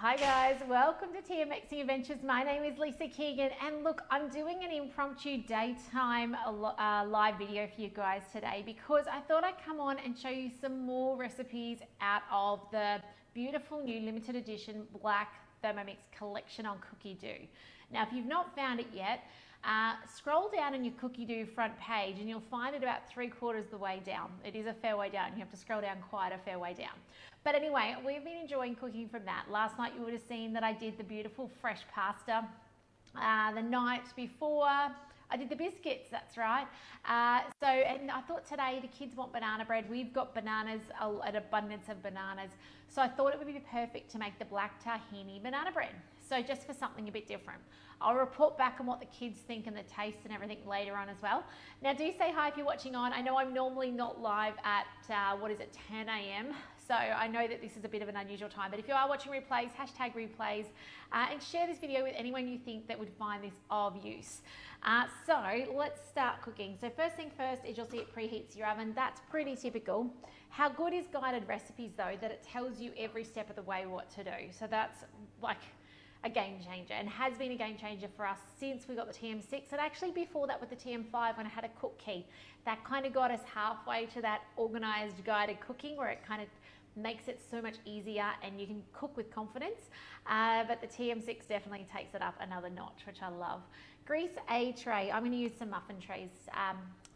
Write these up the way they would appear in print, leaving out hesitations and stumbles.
Hi guys, welcome to TMXing Adventures. My name is Lisa Keegan and look, I'm doing an impromptu daytime live video for you guys today because I thought I'd come on and show you some more recipes out of the beautiful new limited edition Black Thermomix collection on Cookidoo. Now, if you've not found it yet, scroll down on your Cookidoo front page and you'll find it about 3/4 of the way down. It is a fair way down. You have to scroll down quite a fair way down. But anyway, we've been enjoying cooking from that. Last night you would have seen that I did the beautiful fresh pasta. The night before I did the biscuits, that's right. And I thought today the kids want banana bread. We've got bananas, an abundance of bananas. So I thought it would be perfect to make the Black Tahini Banana Bread. So just for something a bit different. I'll report back on what the kids think and the taste and everything later on as well. Now do say hi if you're watching on. I know I'm normally not live at, 10 a.m. So I know that this is a bit of an unusual time, but if you are watching replays, hashtag replays, and share this video with anyone you think that would find this of use. So let's start cooking. So first thing first is you'll see it preheats your oven. That's pretty typical. How good is guided recipes though, that it tells you every step of the way what to do. So that's like a game changer and has been a game changer for us since we got the TM6 and actually before that with the TM5 when I had a cook key. That kind of got us halfway to that organized guided cooking where it kind of makes it so much easier and you can cook with confidence. But the TM6 definitely takes it up another notch, which I love. Grease a tray. I'm going to use some muffin trays.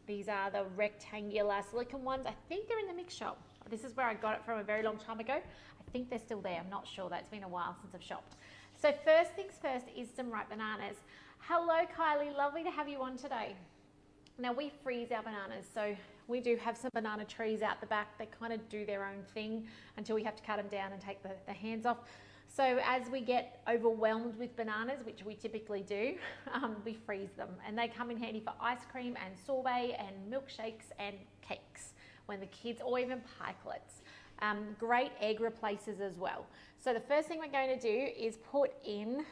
These are the rectangular silicone ones. I think they're in the mix shop. This is where I got it from a very long time ago. I think they're still there. I'm not sure. That's been a while since I've shopped. So first things first is some ripe bananas. Hello Kylie, lovely to have you on today. Now we freeze our bananas, so we do have some banana trees out the back. They kind of do their own thing until we have to cut them down and take the hands off. So as we get overwhelmed with bananas, which we typically do, we freeze them. And they come in handy for ice cream and sorbet and milkshakes and cakes when the kids, or even pikelets. Great egg replacers as well. So the first thing we're going to do is put in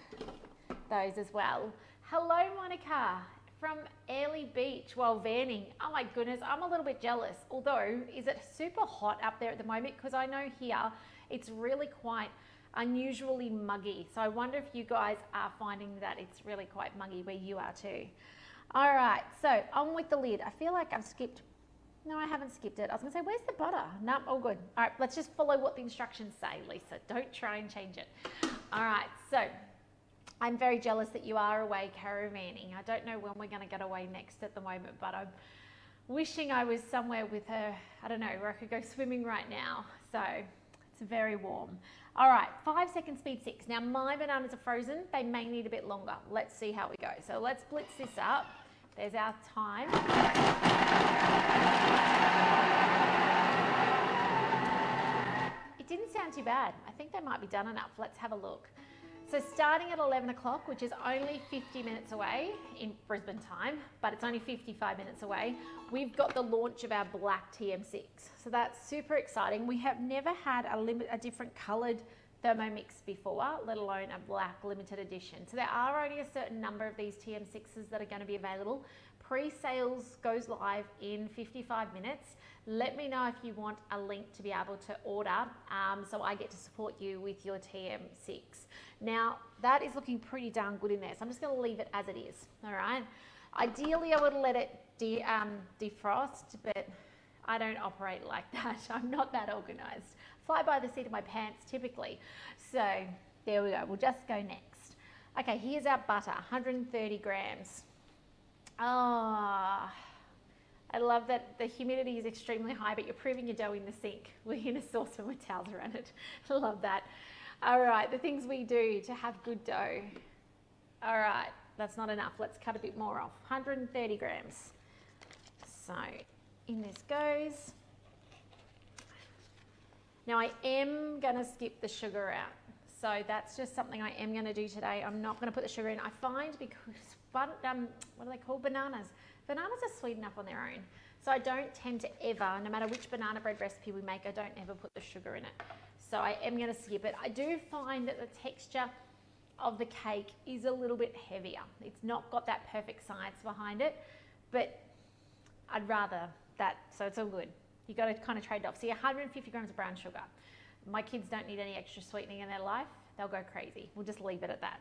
those as well. Hello Monica from Airlie Beach while vanning. Oh my goodness, I'm a little bit jealous. Although, is it super hot up there at the moment? Because I know here it's really quite unusually muggy. So I wonder if you guys are finding that it's really quite muggy where you are too. All right, so on with the lid. I feel like I've skipped. No, I haven't skipped it. I was gonna say, where's the butter? No, all good. All right, let's just follow what the instructions say, Lisa. Don't try and change it. All right, so I'm very jealous that you are away caravanning. I don't know when we're gonna get away next at the moment, but I'm wishing I was somewhere with her, I don't know, where I could go swimming right now. So it's very warm. All right, 5 second speed 6. Now my bananas are frozen. They may need a bit longer. Let's see how we go. So let's blitz this up. There's our time. It didn't sound too bad. I think they might be done enough. Let's have a look. So starting at 11 o'clock, which is only 50 minutes away in Brisbane time, but it's only 55 minutes away, we've got the launch of our Black TM6. So that's super exciting. We have never had a different coloured Thermomix before, let alone a black limited edition. So there are only a certain number of these TM6s that are going to be available. Pre-sales goes live in 55 minutes. Let me know if you want a link to be able to order so I get to support you with your TM6. Now that is looking pretty darn good in there. So I'm just going to leave it as it is. All right. Ideally I would let it defrost, but I don't operate like that. I'm not that organized. Fly by the seat of my pants typically. So there we go. We'll just go next. Okay, here's our butter, 130 grams. Oh, I love that the humidity is extremely high, but you're proving your dough in the sink. We're in a saucer with towels around it. I love that. All right, the things we do to have good dough. All right, that's not enough. Let's cut a bit more off. 130 grams. So in this goes. Now I am gonna skip the sugar out. So that's just something I am gonna do today. I'm not gonna put the sugar in. I find because, what are they called? Bananas. Bananas are sweet enough on their own. So I don't tend to ever, no matter which banana bread recipe we make, I don't ever put the sugar in it. So I am gonna skip it. I do find that the texture of the cake is a little bit heavier. It's not got that perfect science behind it, but I'd rather that, so it's all good. You got to kind of trade it off. See, 150 grams of brown sugar. My kids don't need any extra sweetening in their life. they'll go crazy. We'll just leave it at that.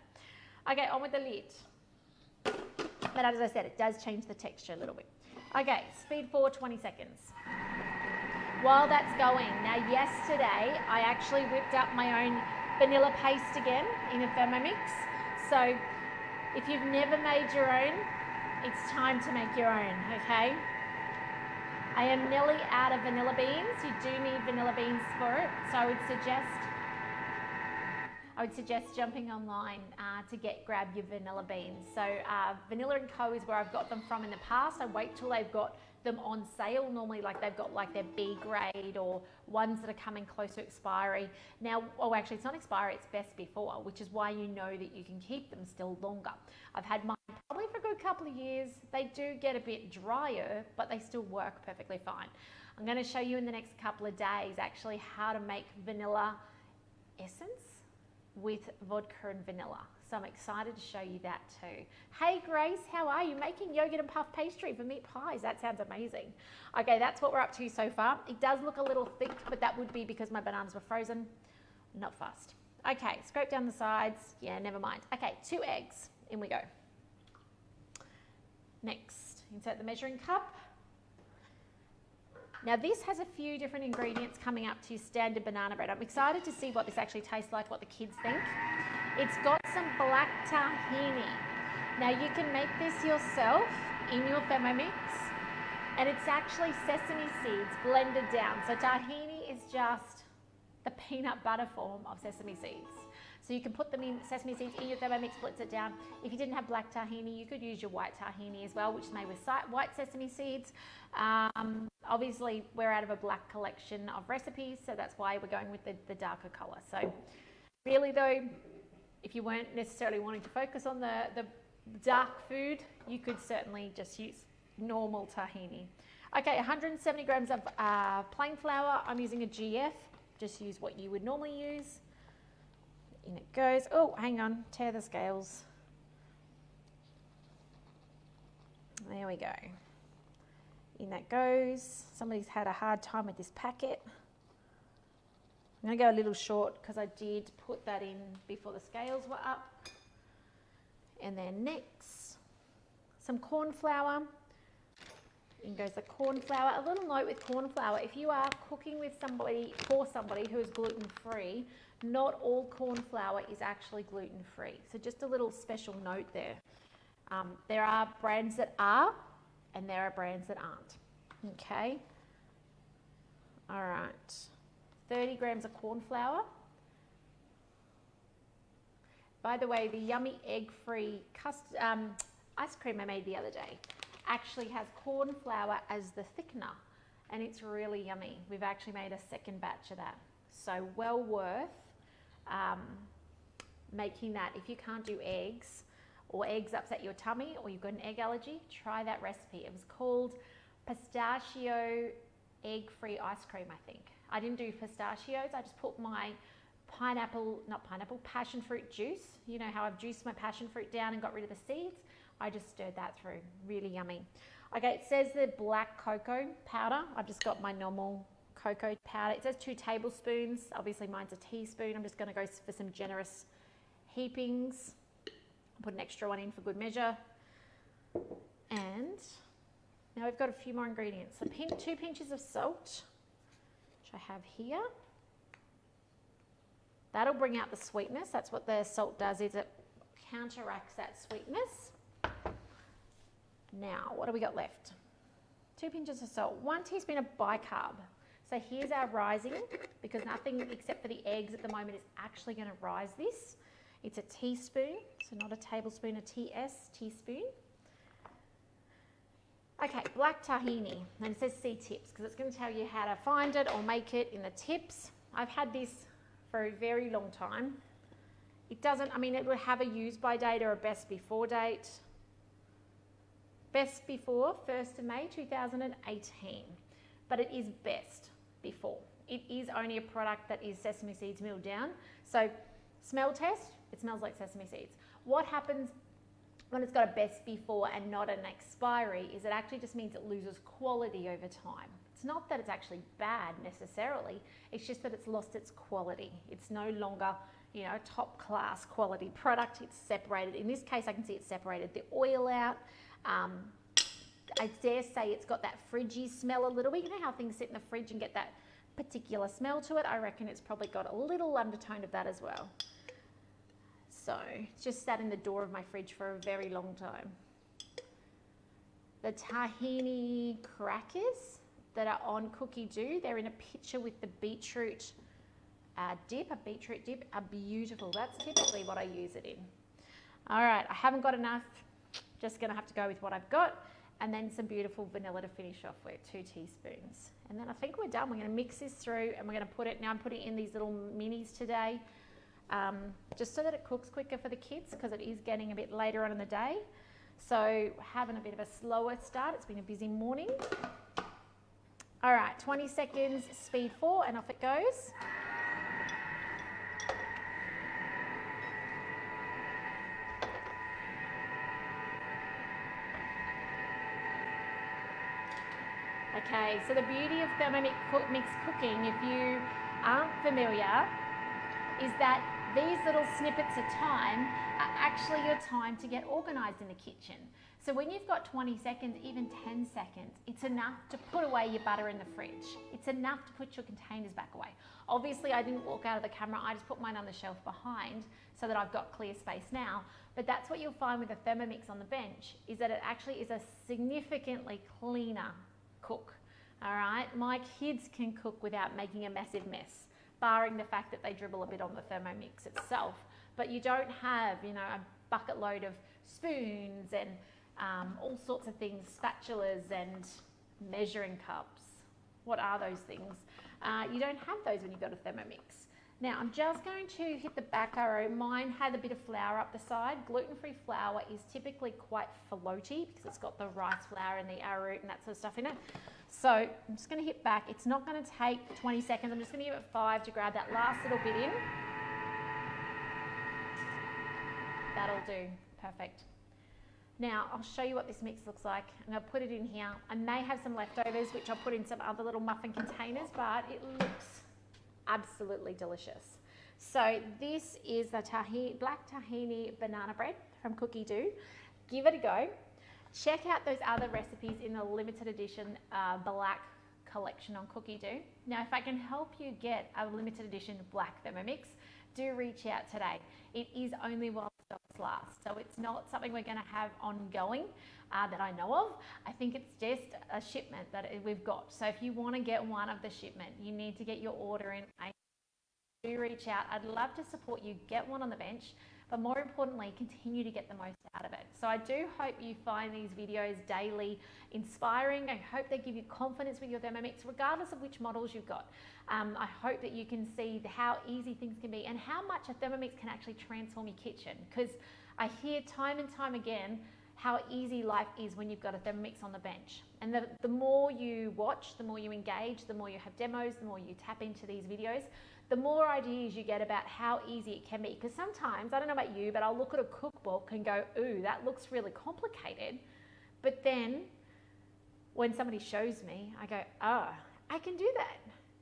Okay, on with the lid. But as I said, it does change the texture a little bit. Okay, speed forward 20 seconds. While that's going, now yesterday I actually whipped up my own vanilla paste again in a Thermomix. So if you've never made your own, it's time to make your own, okay? I am nearly out of vanilla beans. You do need vanilla beans for it. So I would suggest jumping online to grab your vanilla beans. So Vanilla & Co is where I've got them from in the past. I wait till they've got them on sale. Normally like they've got like their B grade or ones that are coming close to expiry. Now, oh actually it's not expiry, it's best before, which is why you know that you can keep them still longer. I've had mine probably for a good couple of years. They do get a bit drier, but they still work perfectly fine. I'm going to show you in the next couple of days actually how to make vanilla essence with vodka and vanilla. So I'm excited to show you that too. Hey Grace, how are you? Making yogurt and puff pastry for meat pies. That sounds amazing. Okay, that's what we're up to so far. It does look a little thick, but that would be because my bananas were frozen. Not fast. Okay, scrape down the sides. Yeah, never mind. Okay, 2 eggs. In we go. Next, insert the measuring cup. Now this has a few different ingredients coming up to your standard banana bread. I'm excited to see what this actually tastes like, what the kids think. It's got some black tahini. Now you can make this yourself in your Thermomix, and it's actually sesame seeds blended down. So tahini is just the peanut butter form of sesame seeds. So you can put them in sesame seeds in your Thermomix, splits it down. If you didn't have black tahini, you could use your white tahini as well, which is made with white sesame seeds. Obviously, we're out of a black collection of recipes, so that's why we're going with the darker color. So really though, if you weren't necessarily wanting to focus on the dark food, you could certainly just use normal tahini. Okay, 170 grams of plain flour. I'm using a GF. Just use what you would normally use. In it goes. Oh, hang on, tear the scales. There we go. In that goes. Somebody's had a hard time with this packet. I'm going to go a little short because I did put that in before the scales were up. And then next, some corn flour. In goes the corn flour. A little note with corn flour, if you are cooking with somebody, for somebody who is gluten-free, not all corn flour is actually gluten-free. So just a little special note there. There are brands that are, and there are brands that aren't. Okay. All right. 30 grams of corn flour. By the way, the yummy egg-free ice cream I made the other day actually has corn flour as the thickener, and it's really yummy. We've actually made a second batch of that. So well worth making that. If you can't do eggs, or eggs upset your tummy, or you've got an egg allergy, try that recipe. It was called pistachio egg-free ice cream, I think. I didn't do pistachios, I just put my passion fruit juice. You know how I've juiced my passion fruit down and got rid of the seeds? I just stirred that through, really yummy. Okay, it says the black cocoa powder. I've just got my normal cocoa powder. It says 2 tablespoons. Obviously mine's a teaspoon. I'm just gonna go for some generous heapings. Put an extra one in for good measure. And now we've got a few more ingredients. So 2 pinches of salt, which I have here. That'll bring out the sweetness. That's what the salt does, is it counteracts that sweetness. Now, what do we got left? 2 pinches of salt, 1 teaspoon of bicarb. So here's our rising, because nothing except for the eggs at the moment is actually going to rise this. It's a teaspoon, so not a tablespoon, a teaspoon. Okay, black tahini, and it says see tips, because it's going to tell you how to find it or make it in the tips. I've had this for a very long time. It doesn't, I mean, it would have a use by date or a best before date. Best before, 1st of May 2018, but it is best before. It is only a product that is sesame seeds milled down. So smell test, it smells like sesame seeds. What happens when it's got a best before and not an expiry is it actually just means it loses quality over time. It's not that it's actually bad necessarily, it's just that it's lost its quality. It's no longer, you know, top class quality product. It's separated. In this case, I can see it's separated the oil out. I dare say it's got that fridgy smell a little bit. You know how things sit in the fridge and get that particular smell to it? I reckon it's probably got a little undertone of that as well. So it's just sat in the door of my fridge for a very long time. The tahini crackers that are on Cookidoo, they're in a picture with the beetroot dip, a beetroot dip, are beautiful. That's typically what I use it in. All right, I haven't got enough. Just gonna have to go with what I've got. And then some beautiful vanilla to finish off with, 2 teaspoons. And then I think we're done. We're gonna mix this through and we're gonna put it, now I'm putting in these little minis today, just so that it cooks quicker for the kids because it is getting a bit later on in the day. So having a bit of a slower start. It's been a busy morning. All right, 20 seconds, speed 4, and off it goes. Okay, so the beauty of Thermomix cooking, if you aren't familiar, is that these little snippets of time are actually your time to get organised in the kitchen. So when you've got 20 seconds, even 10 seconds, it's enough to put away your butter in the fridge. It's enough to put your containers back away. Obviously, I didn't walk out of the camera. I just put mine on the shelf behind so that I've got clear space now. But that's what you'll find with the Thermomix on the bench, is that it actually is a significantly cleaner cook. All right, my kids can cook without making a massive mess, barring the fact that they dribble a bit on the Thermomix itself. But you don't have, you know, a bucket load of spoons and all sorts of things, spatulas and measuring cups. What are those things? You don't have those when you've got a Thermomix. Now I'm just going to hit the back arrow. Mine had a bit of flour up the side. Gluten-free flour is typically quite floaty because it's got the rice flour and the arrowroot and that sort of stuff in it. So I'm just going to hit back. It's not going to take 20 seconds. I'm just going to give it 5 to grab that last little bit in. That'll do. Perfect. Now I'll show you what this mix looks like. I'm going to put it in here. I may have some leftovers, which I'll put in some other little muffin containers, but it looks absolutely delicious. So this is the Black Tahini Banana Bread from Cookidoo. Give it a go. Check out those other recipes in the limited edition black collection on Cookidoo. Now, if I can help you get a limited edition black Thermomix, do reach out today. It is only while stocks last, so it's not something we're going to have ongoing that I know of. I think it's just a shipment that we've got. So if you want to get one of the shipment, you need to get your order in. Do reach out. I'd love to support you. Get one on the bench, but more importantly, continue to get the most out of it. So I do hope you find these videos daily inspiring. I hope they give you confidence with your Thermomix, regardless of which models you've got. I hope that you can see how easy things can be and how much a Thermomix can actually transform your kitchen, because I hear time and time again how easy life is when you've got a Thermomix on the bench. And the more you watch, the more you engage, the more you have demos, the more you tap into these videos, the more ideas you get about how easy it can be. Because sometimes, I don't know about you, but I'll look at a cookbook and go, ooh, that looks really complicated. But then when somebody shows me, I go, oh, I can do that.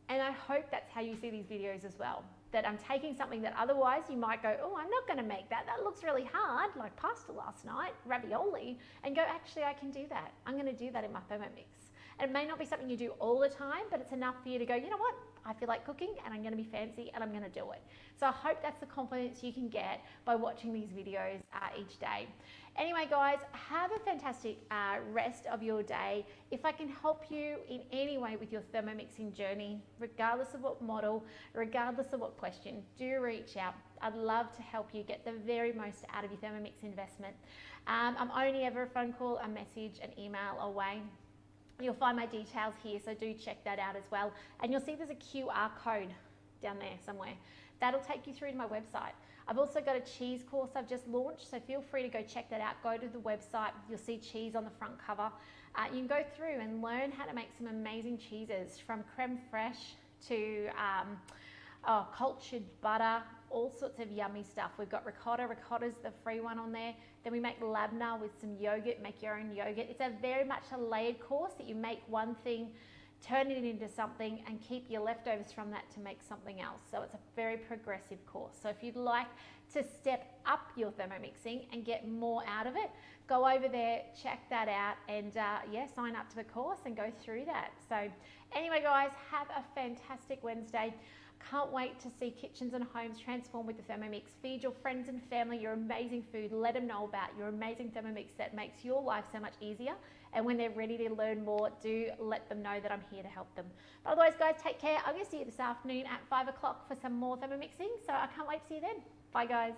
And I hope that's how you see these videos as well. That I'm taking something that otherwise you might go, oh, I'm not going to make that. That looks really hard, like pasta last night, ravioli, and go, actually, I can do that. I'm going to do that in my Thermomix. And it may not be something you do all the time, but it's enough for you to go, you know what? I feel like cooking and I'm going to be fancy and I'm going to do it. So I hope that's the confidence you can get by watching these videos each day. Anyway, guys, have a fantastic rest of your day. If I can help you in any way with your Thermomixing journey, regardless of what model, regardless of what question, do reach out. I'd love to help you get the very most out of your Thermomix investment. I'm only ever a phone call, a message, an email away. You'll find my details here, so do check that out as well. And you'll see there's a QR code down there somewhere. That'll take you through to my website. I've also got a cheese course I've just launched, so feel free to go check that out. Go to the website, you'll see cheese on the front cover. You can go through and learn how to make some amazing cheeses, from creme fraiche to cultured butter, all sorts of yummy stuff. We've got ricotta. Ricotta's the free one on there. Then we make labneh with some yogurt, make your own yogurt. It's a very much a layered course that you make one thing turn it into something, and keep your leftovers from that to make something else. So it's a very progressive course. So if you'd like to step up your Thermomixing and get more out of it, go over there, check that out, and yeah, sign up to the course and go through that. So anyway, guys, have a fantastic Wednesday. Can't wait to see kitchens and homes transform with the Thermomix. Feed your friends and family your amazing food. Let them know about your amazing Thermomix that makes your life so much easier. And when they're ready to learn more, do let them know that I'm here to help them. But otherwise, guys, take care. I'm going to see you this afternoon at 5 o'clock for some more Thermomixing. So I can't wait to see you then. Bye, guys.